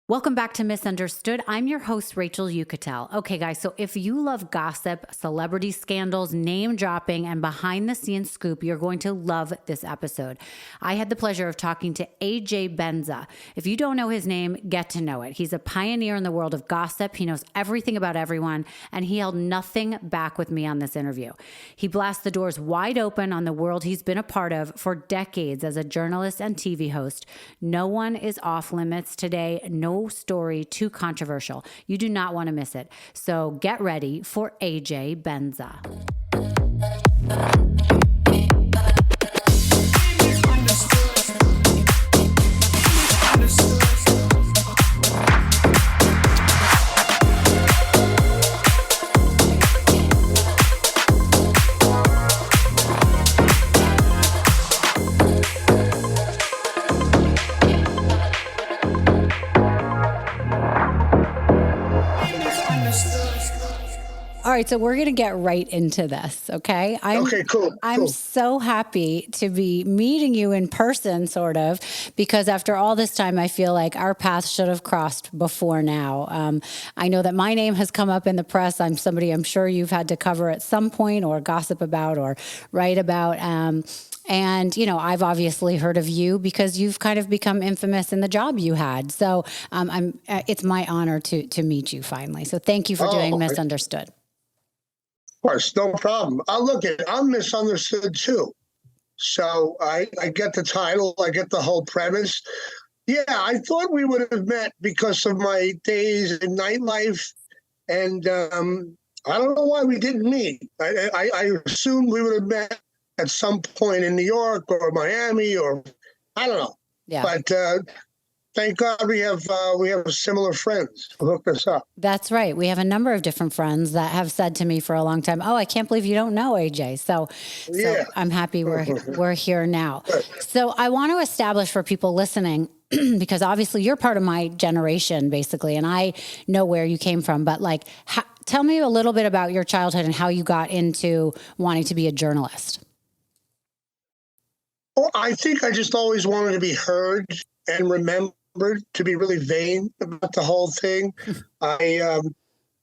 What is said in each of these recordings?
Welcome back to Misunderstood. I'm your host, Rachel Yucatel. Okay, guys, so if you love gossip, celebrity scandals, name dropping, and behind the scenes scoop, you're going to love this episode. I had the pleasure of talking to AJ Benza. If you don't know his name, get to know it. He's a pioneer in the world of gossip. He knows everything about everyone, and he held nothing back with me on this interview. He blasts the doors wide open on the world he's been a part of for decades as a journalist and TV host. No one is off limits today. No story too controversial. You do not want to miss it. So get ready for AJ Benza. All right, so we're going to get right into this, okay? Okay, cool. I'm so happy to be meeting you in person, sort of, because after all this time, I feel like our paths should have crossed before now. I know that my name has come up in the press. I'm somebody I'm sure you've had to cover at some point or gossip about or write about. And, you know, I've obviously heard of you because you've kind of become infamous in the job you had. So it's my honor to meet you finally. So thank you for doing Misunderstood. Of course, no problem. I'm misunderstood too. So I get the title, I get the whole premise. Yeah, I thought we would have met because of my days in nightlife. And I don't know why we didn't meet. I assumed we would have met at some point in New York or Miami or I don't know. Yeah. But thank God we have similar friends who hooked us up. That's right. We have a number of different friends that have said to me for a long time, "Oh, I can't believe you don't know AJ." So I'm happy we're here now. So I want to establish for people listening, because obviously you're part of my generation, basically, and I know where you came from. But tell me a little bit about your childhood and how you got into wanting to be a journalist. Well, I think I just always wanted to be heard and remembered, to be really vain about the whole thing. I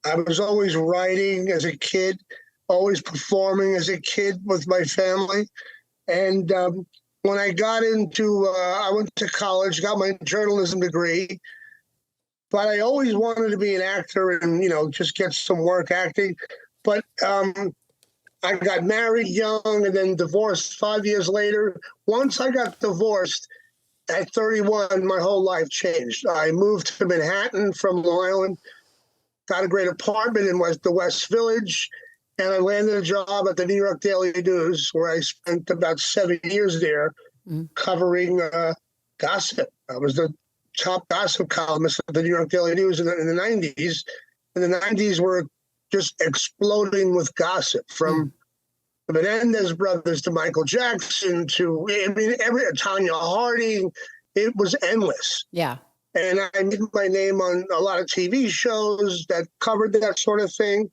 was always writing as a kid, always performing as a kid with my family. And when I got into, I went to college, got my journalism degree, but I always wanted to be an actor and, you know, just get some work acting. But I got married young and then divorced 5 years later. Once I got divorced, at 31, my whole life changed. I moved to Manhattan from Long Island, got a great apartment in the West Village, and I landed a job at the New York Daily News, where I spent about 7 years there covering gossip. I was the top gossip columnist at the New York Daily News in the 90s. And the 90s were just exploding with gossip, from the Menendez brothers to Michael Jackson to, Tanya Harding. It was endless. Yeah. And I made my name on a lot of TV shows that covered that sort of thing.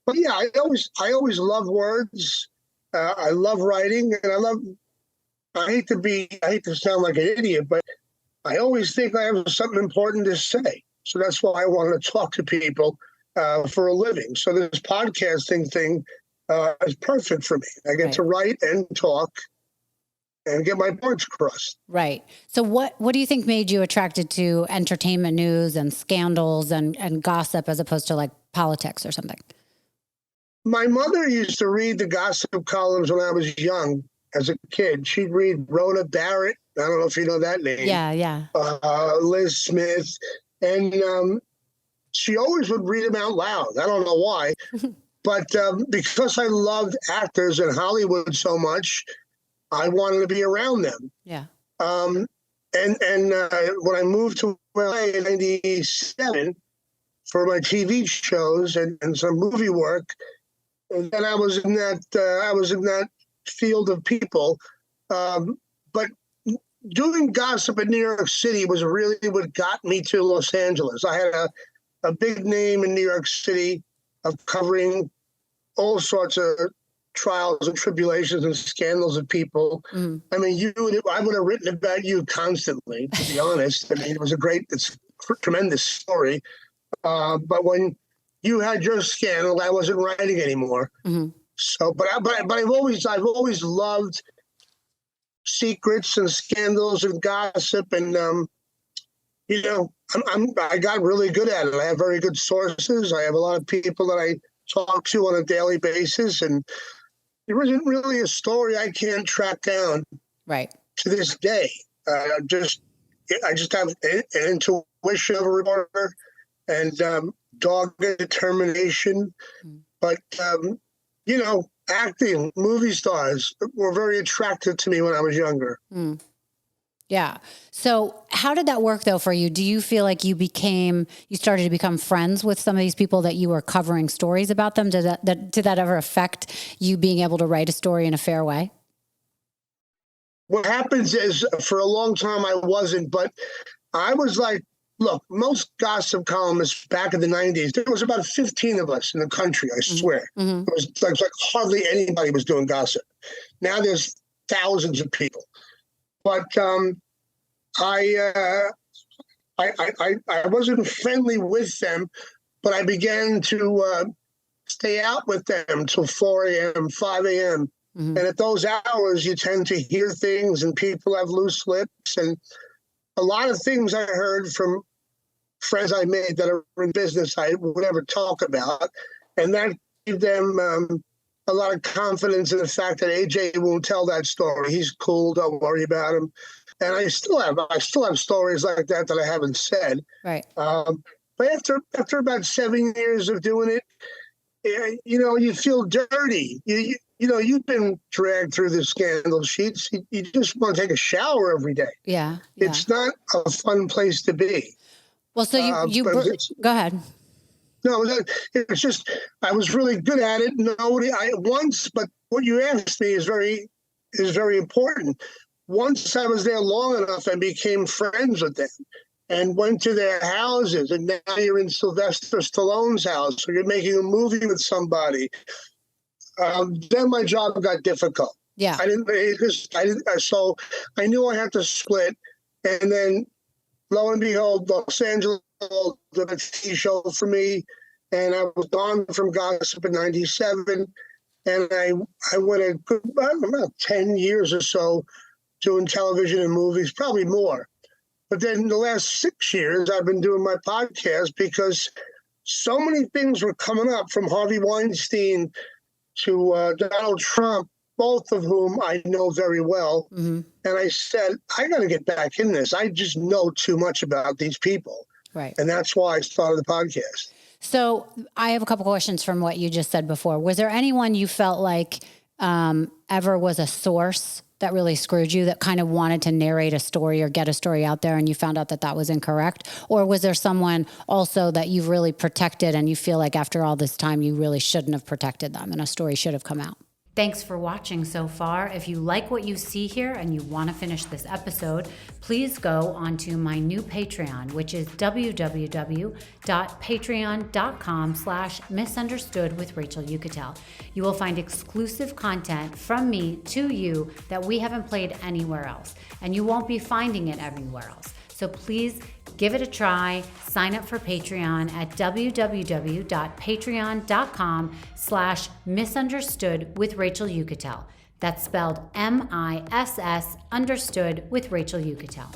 But yeah, I always love words. I love writing, and I hate to sound like an idiot, but I always think I have something important to say. So that's why I wanted to talk to people for a living. So this podcasting thing is perfect for me. I get to write and talk and get my points across. Right. So what do you think made you attracted to entertainment news and scandals and gossip as opposed to like politics or something? My mother used to read the gossip columns when I was young as a kid. She'd read Rhoda Barrett. I don't know if you know that name. Yeah. Liz Smith. And she always would read them out loud. I don't know why. But because I loved actors in Hollywood so much, I wanted to be around them. Yeah. And when I moved to LA in '97 for my TV shows and some movie work, and then I was in that field of people. But doing gossip in New York City was really what got me to Los Angeles. I had a big name in New York City of covering all sorts of trials and tribulations and scandals of people. I mean, I would have written about you constantly, to be honest. I mean, it's tremendous story. But when you had your scandal, I wasn't writing anymore. Mm-hmm. So, but I've always loved secrets and scandals and gossip, and I got really good at it. I have very good sources. I have a lot of people that I talk to on a daily basis, and there isn't really a story I can't track down. Right. To this day, I just have an intuition of a reporter and dogged determination. Mm. But acting, movie stars were very attractive to me when I was younger. Mm. Yeah. So how did that work though for you? Do you feel like you started to become friends with some of these people that you were covering stories about them? Did that ever affect you being able to write a story in a fair way? What happens is, for a long time I wasn't, but I was like, look, most gossip columnists back in the 90s, there was about 15 of us in the country, I swear. Mm-hmm. It was like hardly anybody was doing gossip. Now there's thousands of people. But I wasn't friendly with them, but I began to stay out with them till 4 a.m., 5 a.m. Mm-hmm. And at those hours, you tend to hear things, and people have loose lips. And a lot of things I heard from friends I made that are in business I would never talk about. And that gave them a lot of confidence in the fact that AJ won't tell that story. He's cool. Don't worry about him. And I still have stories like that I haven't said. Right. But after about 7 years of doing it, you feel dirty. You've been dragged through the scandal sheets. You just want to take a shower every day. Yeah. It's not a fun place to be. Well, so go ahead. No, it's just, I was really good at it. But what you asked me is very important. Once I was there long enough, I became friends with them and went to their houses. And now you're in Sylvester Stallone's house, or you're making a movie with somebody. Then my job got difficult. Yeah. So I knew I had to split. And then lo and behold, Los Angeles did a TV show for me. And I was gone from gossip in 97. And I went about 10 years or so doing television and movies, probably more. But then the last 6 years, I've been doing my podcast because so many things were coming up, from Harvey Weinstein to Donald Trump, both of whom I know very well. Mm-hmm. And I said, I got to get back in this. I just know too much about these people. Right. And that's why I started the podcast. So I have a couple questions from what you just said before. Was there anyone you felt like ever was a source that really screwed you, that kind of wanted to narrate a story or get a story out there and you found out that was incorrect? Or was there someone also that you've really protected and you feel like after all this time you really shouldn't have protected them and a story should have come out? Thanks for watching so far. If you like what you see here and you want to finish this episode, please go onto my new Patreon, which is www.patreon.com/misunderstoodwithrachelYucatel. You will find exclusive content from me to you that we haven't played anywhere else, and you won't be finding it everywhere else. So please give it a try. Sign up for Patreon at www.patreon.com/misunderstoodwithrachelYucatel. That's spelled MISS understood with Rachel Yucatel.